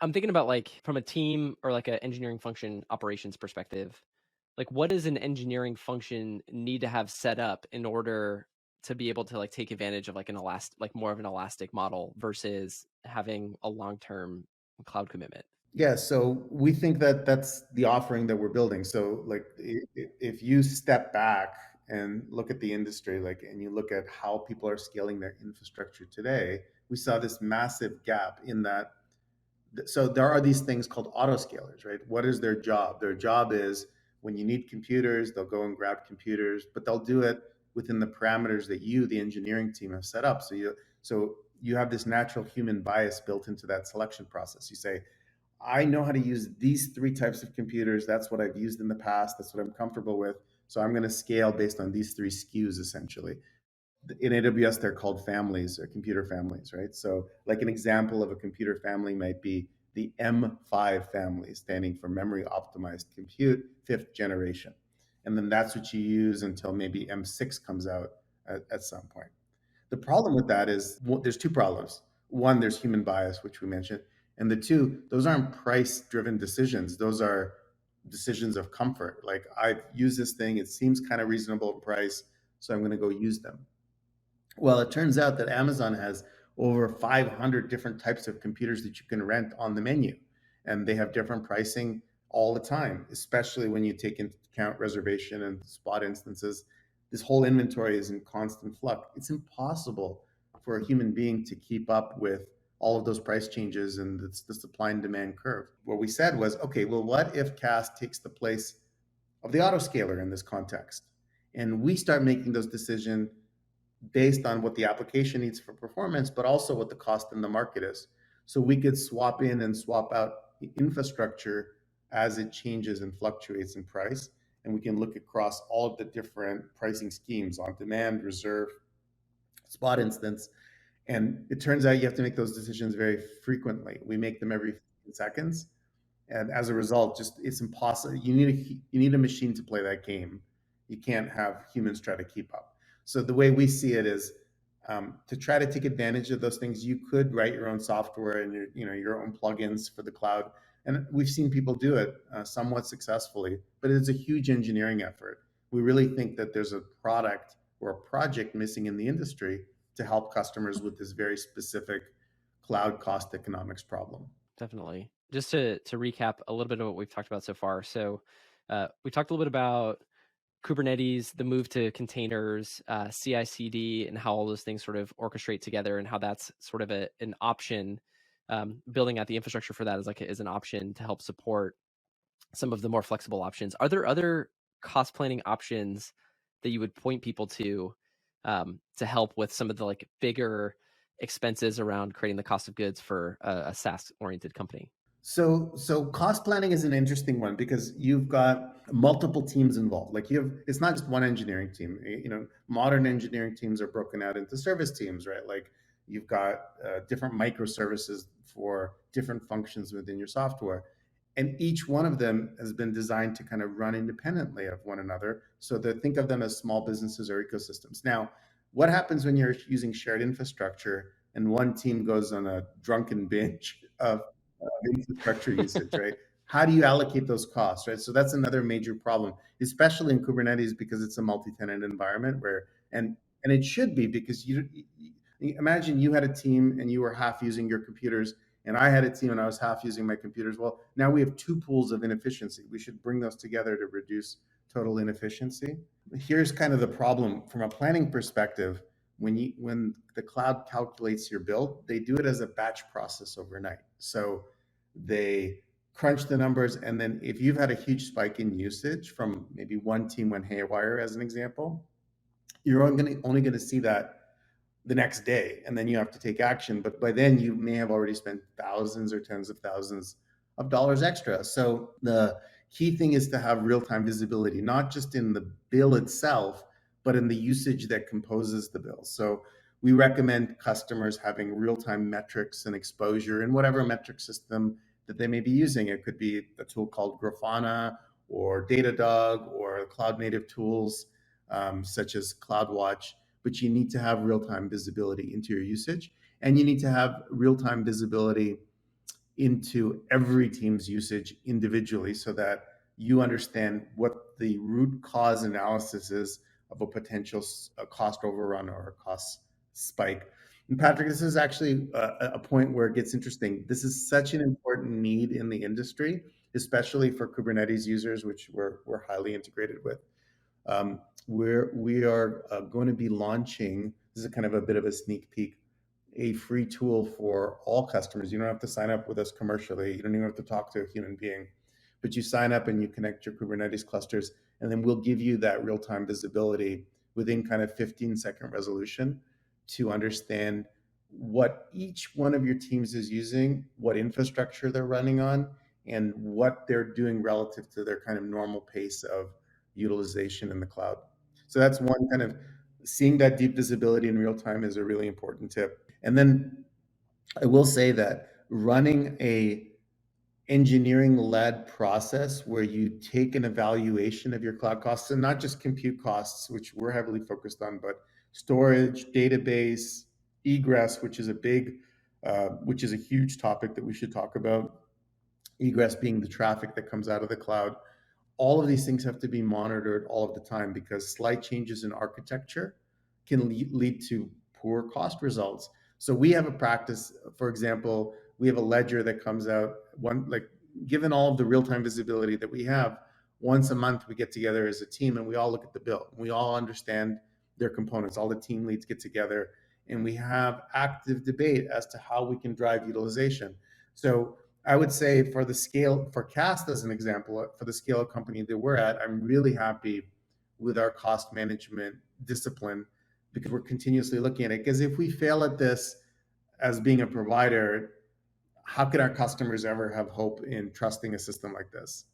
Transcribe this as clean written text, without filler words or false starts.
I'm thinking about like from a team or like an engineering function operations perspective, like what does an engineering function need to have set up in order to be able to like take advantage of like an like more of an elastic model versus having a long-term cloud commitment? Yeah, so we think that that's the offering that we're building. So like if you step back and look at the industry, like, and you look at how people are scaling their infrastructure today, we saw this massive gap in that. So there are these things called autoscalers, right? What is their job? Their job is when you need computers, they'll go and grab computers, but they'll do it within the parameters that you, the engineering team, have set up. So you have this natural human bias built into that selection process. You say, I know how to use these three types of computers. That's what I've used in the past. That's what I'm comfortable with. So I'm going to scale based on these three SKUs essentially. In AWS, they're called families or computer families, right? So, like an example of a computer family might be the M5 family, standing for memory optimized compute, fifth generation. And then that's what you use until maybe M6 comes out at some point. The problem with that is there's two problems. One, there's human bias, which we mentioned. And the two, those aren't price driven decisions. Those are decisions of comfort. Like, I've used this thing, it seems kind of reasonable price, so I'm going to go use them. Well, it turns out that Amazon has over 500 different types of computers that you can rent on the menu, and they have different pricing all the time, especially when you take into account reservation and spot instances. This whole inventory is in constant flux. It's impossible for a human being to keep up with all of those price changes and the supply and demand curve. What we said was, okay, well, what if CAS takes the place of the autoscaler in this context? And we start making those decisions based on what the application needs for performance, but also what the cost in the market is. So we could swap in and swap out infrastructure as it changes and fluctuates in price. And we can look across all of the different pricing schemes on demand, reserve, spot instance. And it turns out you have to make those decisions very frequently. We make them every 15 seconds. And as a result, just it's impossible. You need a machine to play that game. You can't have humans try to keep up. So the way we see it is, to try to take advantage of those things, you could write your own software and your own plugins for the cloud, and we've seen people do it somewhat successfully. But it's a huge engineering effort. We really think that there's a product or a project missing in the industry to help customers with this very specific cloud cost economics problem. Definitely. Just to recap a little bit of what we've talked about so far. So we talked a little bit about Kubernetes, the move to containers, CI/CD, and how all those things sort of orchestrate together, and how that's sort of an option. Building out the infrastructure for that is an option to help support some of the more flexible options. Are there other cost planning options that you would point people to help with some of the like bigger expenses around creating the cost of goods for a SaaS oriented company? So cost planning is an interesting one because you've got multiple teams involved. Like, it's not just one engineering team. Modern engineering teams are broken out into service teams, right? Like, you've got different microservices for different functions within your software, and each one of them has been designed to kind of run independently of one another. So that, think of them as small businesses or ecosystems. Now, what happens when you're using shared infrastructure and one team goes on a drunken binge of infrastructure usage, right? How do you allocate those costs, right? So that's another major problem, especially in Kubernetes, because it's a multi-tenant environment and it should be, because you imagine you had a team and you were half using your computers, and I had a team and I was half using my computers. Well, now we have two pools of inefficiency. We should bring those together to reduce total inefficiency. Here's kind of the problem from a planning perspective. When the cloud calculates your build, they do it as a batch process overnight. So they crunch the numbers, and then if you've had a huge spike in usage from maybe one team went haywire, as an example, you're only going to see that the next day, and then you have to take action. But by then, you may have already spent thousands or tens of thousands of dollars extra. So the key thing is to have real-time visibility, not just in the bill itself, but in the usage that composes the bill. So we recommend customers having real-time metrics and exposure in whatever metric system that they may be using. It could be a tool called Grafana or Datadog or cloud-native tools such as CloudWatch. But you need to have real-time visibility into your usage, and you need to have real-time visibility into every team's usage individually so that you understand what the root cause analysis is of a potential cost overrun or a cost spike. And Patrick, this is actually a point where it gets interesting. This is such an important need in the industry, especially for Kubernetes users, which we're highly integrated with. We are going to be launching, this is kind of a bit of a sneak peek, a free tool for all customers. You don't have to sign up with us commercially. You don't even have to talk to a human being, but you sign up and you connect your Kubernetes clusters, and then we'll give you that real-time visibility within kind of 15-second resolution to understand what each one of your teams is using, what infrastructure they're running on, and what they're doing relative to their kind of normal pace of utilization in the cloud. So that's one kind of seeing that deep visibility in real time is a really important tip. And then I will say that running a engineering-led process where you take an evaluation of your cloud costs, and not just compute costs, which we're heavily focused on, but storage, database, egress, which is a huge topic that we should talk about. Egress being the traffic that comes out of the cloud. All of these things have to be monitored all of the time because slight changes in architecture can lead to poor cost results. So we have a practice, for example, we have a ledger that comes out given all of the real-time visibility that we have, once a month we get together as a team and we all look at the bill. We all understand their components. All the team leads get together and we have active debate as to how we can drive utilization. So I would say for the scale, for Cast as an example, for the scale of company that we're at, I'm really happy with our cost management discipline because we're continuously looking at it. Because if we fail at this as being a provider, how could our customers ever have hope in trusting a system like this?